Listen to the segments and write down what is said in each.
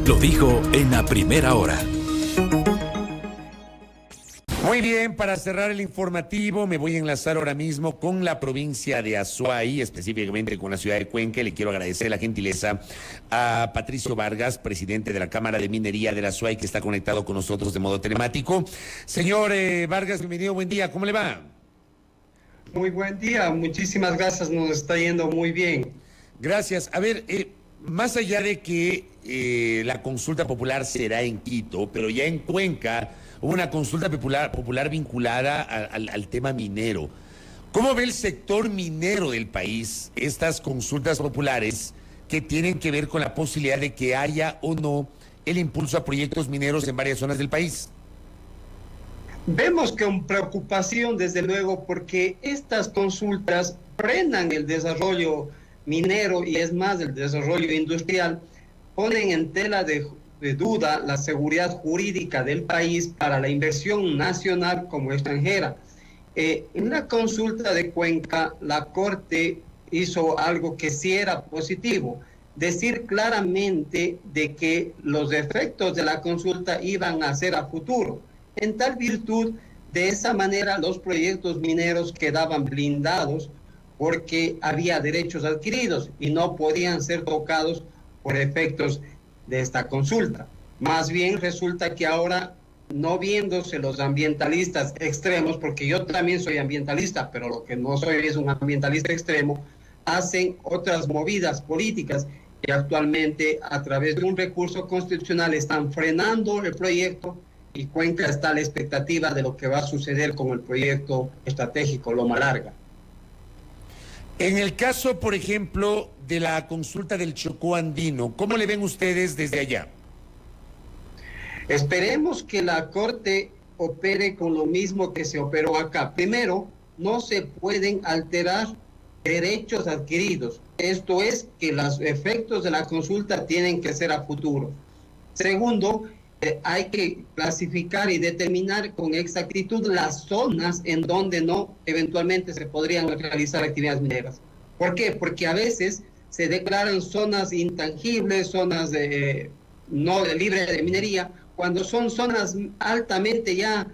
Lo dijo en la primera hora. Muy bien, para cerrar el informativo me voy a enlazar ahora mismo con la provincia de Azuay, específicamente con la ciudad de Cuenca. Le quiero agradecer la gentileza a Patricio Vargas, presidente de la Cámara de Minería de la Azuay, que está conectado con nosotros de modo telemático. Señor Vargas, bienvenido, buen día, ¿cómo le va? Muy buen día, muchísimas gracias, nos está yendo muy bien. Gracias. A ver, más allá de que la consulta popular será en Quito, pero ya en Cuenca hubo una consulta popular vinculada al tema minero. ¿Cómo ve el sector minero del país estas consultas populares que tienen que ver con la posibilidad de que haya o no el impulso a proyectos mineros en varias zonas del país? Vemos con preocupación, desde luego, porque estas consultas frenan el desarrollo minero y es más, el desarrollo industrial, ponen en tela de duda la seguridad jurídica del país para la inversión nacional como extranjera. En la consulta de Cuenca, la Corte hizo algo que sí era positivo, decir claramente de que los efectos de la consulta iban a ser a futuro. En tal virtud, de esa manera los proyectos mineros quedaban blindados porque había derechos adquiridos y no podían ser tocados por efectos de esta consulta. Más bien resulta que ahora, no viéndose los ambientalistas extremos, porque yo también soy ambientalista, pero lo que no soy es un ambientalista extremo, hacen otras movidas políticas que actualmente a través de un recurso constitucional están frenando el proyecto, y Cuenca está a la expectativa de lo que va a suceder con el proyecto estratégico Loma Larga. En el caso, por ejemplo, de la consulta del Chocó Andino, ¿cómo le ven ustedes desde allá? Esperemos que la Corte opere con lo mismo que se operó acá. Primero, no se pueden alterar derechos adquiridos. Esto es que los efectos de la consulta tienen que ser a futuro. Segundo, hay que clasificar y determinar con exactitud las zonas en donde no eventualmente se podrían realizar actividades mineras. ¿Por qué? Porque a veces se declaran zonas intangibles, zonas no libres de minería, cuando son zonas altamente ya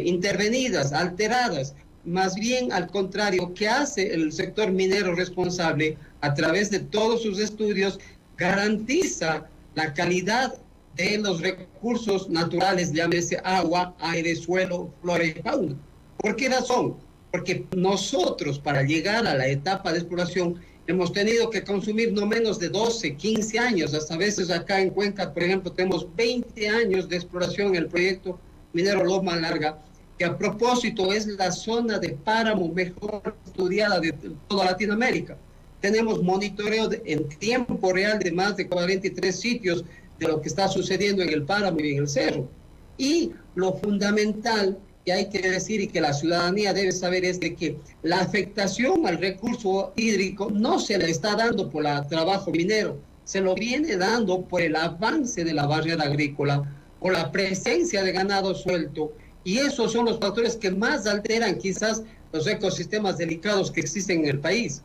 intervenidas, alteradas. Más bien al contrario, ¿qué hace el sector minero responsable? A través de todos sus estudios garantiza la calidad de los recursos naturales, llámese agua, aire, suelo, flora y fauna. ¿Por qué razón? Porque nosotros, para llegar a la etapa de exploración, hemos tenido que consumir no menos de 12, 15 años, hasta a veces acá en Cuenca, por ejemplo, tenemos 20 años de exploración en el proyecto minero Loma Larga, que a propósito es la zona de páramo mejor estudiada de toda Latinoamérica. Tenemos monitoreo en tiempo real de más de 43 sitios de lo que está sucediendo en el páramo y en el cerro. Y lo fundamental que hay que decir y que la ciudadanía debe saber es de que la afectación al recurso hídrico no se le está dando por el trabajo minero, se lo viene dando por el avance de la barrera agrícola, por la presencia de ganado suelto, y esos son los factores que más alteran quizás los ecosistemas delicados que existen en el país.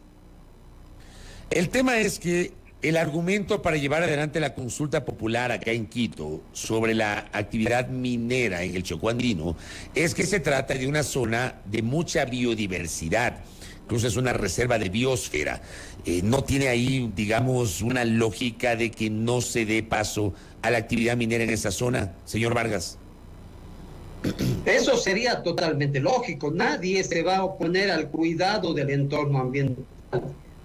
El tema es que el argumento para llevar adelante la consulta popular acá en Quito sobre la actividad minera en el Chocó Andino es que se trata de una zona de mucha biodiversidad, incluso es una reserva de biosfera. No tiene ahí, digamos, una lógica de que no se dé paso a la actividad minera en esa zona, señor Vargas. Eso sería totalmente lógico. Nadie se va a oponer al cuidado del entorno ambiental,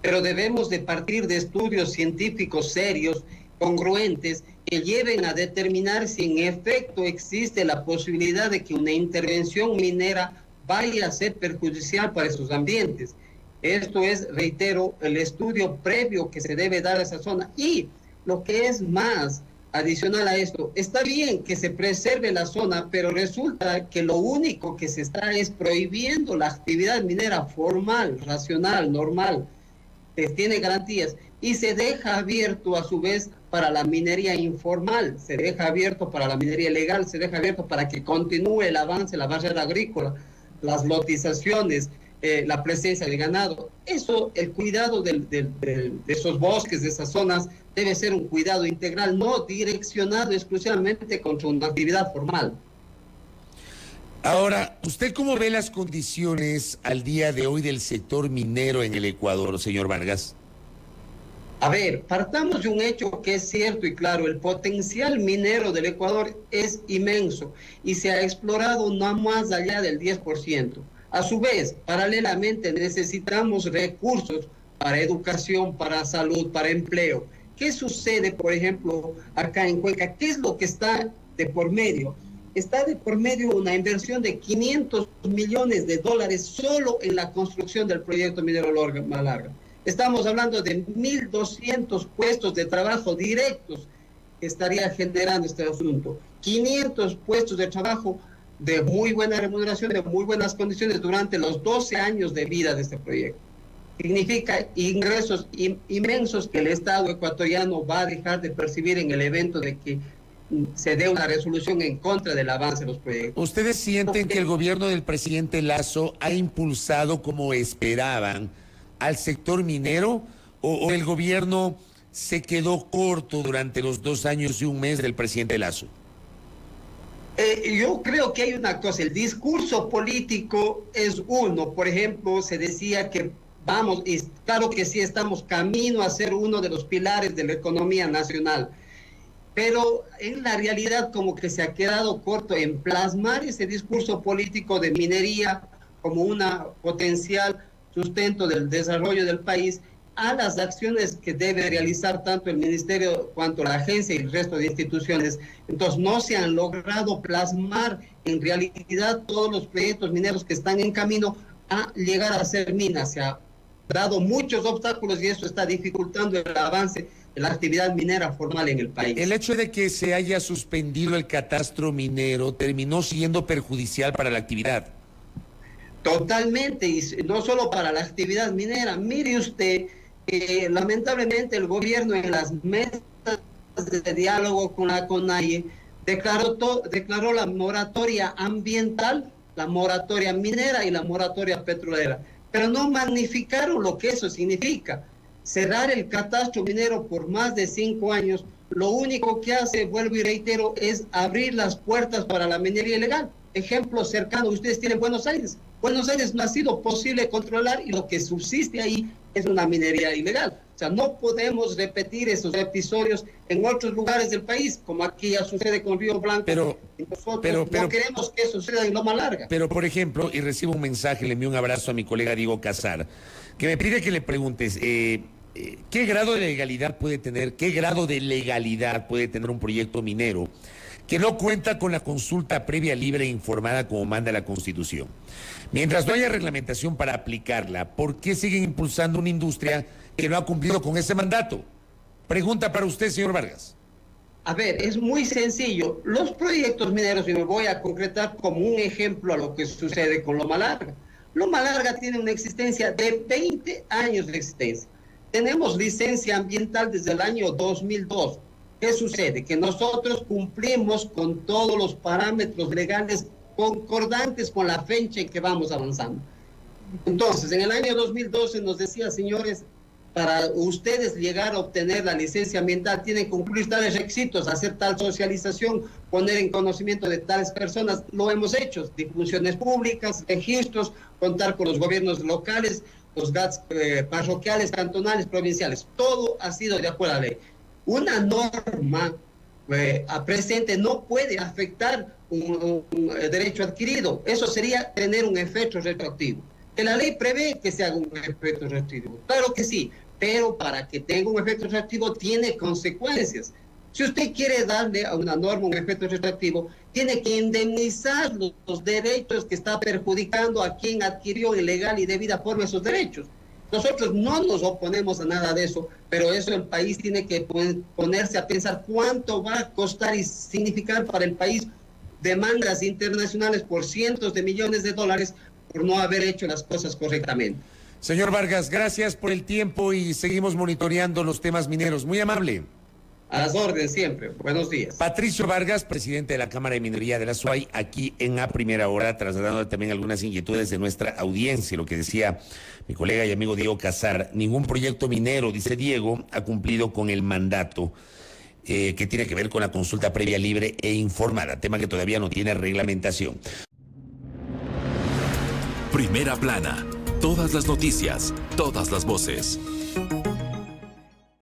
pero debemos de partir de estudios científicos serios, congruentes, que lleven a determinar si en efecto existe la posibilidad de que una intervención minera vaya a ser perjudicial para esos ambientes. Esto es, reitero, el estudio previo que se debe dar a esa zona. Y lo que es más adicional a esto, está bien que se preserve la zona, pero resulta que lo único que se está es prohibiendo la actividad minera formal, racional, normal, que tiene garantías, y se deja abierto a su vez para la minería informal, se deja abierto para la minería legal, se deja abierto para que continúe el avance, la barrera agrícola, las lotizaciones, la presencia de ganado. Eso, el cuidado de esos bosques, de esas zonas, debe ser un cuidado integral, no direccionado exclusivamente contra una actividad formal. Ahora, ¿usted cómo ve las condiciones al día de hoy del sector minero en el Ecuador, señor Vargas? A ver, partamos de un hecho que es cierto y claro: el potencial minero del Ecuador es inmenso y se ha explorado no más allá del 10%. A su vez, paralelamente necesitamos recursos para educación, para salud, para empleo. ¿Qué sucede, por ejemplo, acá en Cuenca? ¿Qué es lo que está de por medio? Está de por medio una inversión de $500 millones solo en la construcción del proyecto minero Malarga. Estamos hablando de 1.200 puestos de trabajo directos que estaría generando este asunto. 500 puestos de trabajo de muy buena remuneración, de muy buenas condiciones durante los 12 años de vida de este proyecto. Significa ingresos inmensos que el Estado ecuatoriano va a dejar de percibir en el evento de que se dé una resolución en contra del avance de los proyectos. ¿Ustedes sienten que el gobierno del presidente Lasso ha impulsado como esperaban al sector minero, o el gobierno se quedó corto durante los 2 años y 1 mes del presidente Lasso? Yo creo que hay una cosa: el discurso político es uno. Por ejemplo, se decía que vamos, y claro que sí, estamos camino a ser uno de los pilares de la economía nacional, pero en la realidad como que se ha quedado corto en plasmar ese discurso político de minería como una potencial sustento del desarrollo del país, a las acciones que debe realizar tanto el ministerio cuanto la agencia y el resto de instituciones. Entonces no se han logrado plasmar en realidad todos los proyectos mineros que están en camino a llegar a ser minas. Se ha dado muchos obstáculos y eso está dificultando el avance de la actividad minera formal en el país. El hecho de que se haya suspendido el catastro minero terminó siendo perjudicial para la actividad. Totalmente, y no solo para la actividad minera. Mire usted, lamentablemente el gobierno en las mesas de diálogo con la CONAIE declaró la moratoria ambiental, la moratoria minera y la moratoria petrolera, pero no magnificaron lo que eso significa. Cerrar el catastro minero por más de 5 años, lo único que hace, vuelvo y reitero, es abrir las puertas para la minería ilegal. Ejemplo cercano, ustedes tienen Buenos Aires. Buenos Aires no ha sido posible controlar y lo que subsiste ahí es una minería ilegal. O sea, no podemos repetir esos episodios en otros lugares del país, como aquí ya sucede con Río Blanco. Pero no queremos que eso suceda en Loma Larga. Pero, por ejemplo, y recibo un mensaje, le envío un abrazo a mi colega Diego Casar, que me pide que le preguntes, ¿qué grado de legalidad puede tener un proyecto minero que no cuenta con la consulta previa, libre e informada como manda la Constitución? Mientras no haya reglamentación para aplicarla, ¿por qué siguen impulsando una industria que no ha cumplido con ese mandato? Pregunta para usted, señor Vargas. A ver, es muy sencillo. Los proyectos mineros, y me voy a concretar como un ejemplo a lo que sucede con Loma Larga. Loma Larga tiene una existencia de 20 años de existencia. Tenemos licencia ambiental desde el año 2002. ¿Qué sucede? Que nosotros cumplimos con todos los parámetros legales concordantes con la fecha en que vamos avanzando. Entonces, en el año 2012 nos decía, señores, para ustedes llegar a obtener la licencia ambiental tienen que cumplir tales requisitos, hacer tal socialización, poner en conocimiento de tales personas. Lo hemos hecho: difusiones públicas, registros, contar con los gobiernos locales, los GATS parroquiales, cantonales, provinciales. Todo ha sido de acuerdo a la ley. Una norma presente no puede afectar un derecho adquirido. Eso sería tener un efecto retroactivo. Que la ley prevé que se haga un efecto retroactivo. Claro que sí, pero para que tenga un efecto retroactivo tiene consecuencias. Si usted quiere darle a una norma un efecto retroactivo, tiene que indemnizar los derechos que está perjudicando a quien adquirió en legal y debida forma esos derechos. Nosotros no nos oponemos a nada de eso, pero eso el país tiene que ponerse a pensar cuánto va a costar y significar para el país demandas internacionales por cientos de millones de dólares por no haber hecho las cosas correctamente. Señor Vargas, gracias por el tiempo y seguimos monitoreando los temas mineros. Muy amable. A las órdenes siempre. Buenos días. Patricio Vargas, presidente de la Cámara de Minería de la SUAY, aquí en A Primera Hora, trasladando también algunas inquietudes de nuestra audiencia. Lo que decía mi colega y amigo Diego Casar, ningún proyecto minero, dice Diego, ha cumplido con el mandato que tiene que ver con la consulta previa, libre e informada, tema que todavía no tiene reglamentación. Primera plana, todas las noticias, todas las voces.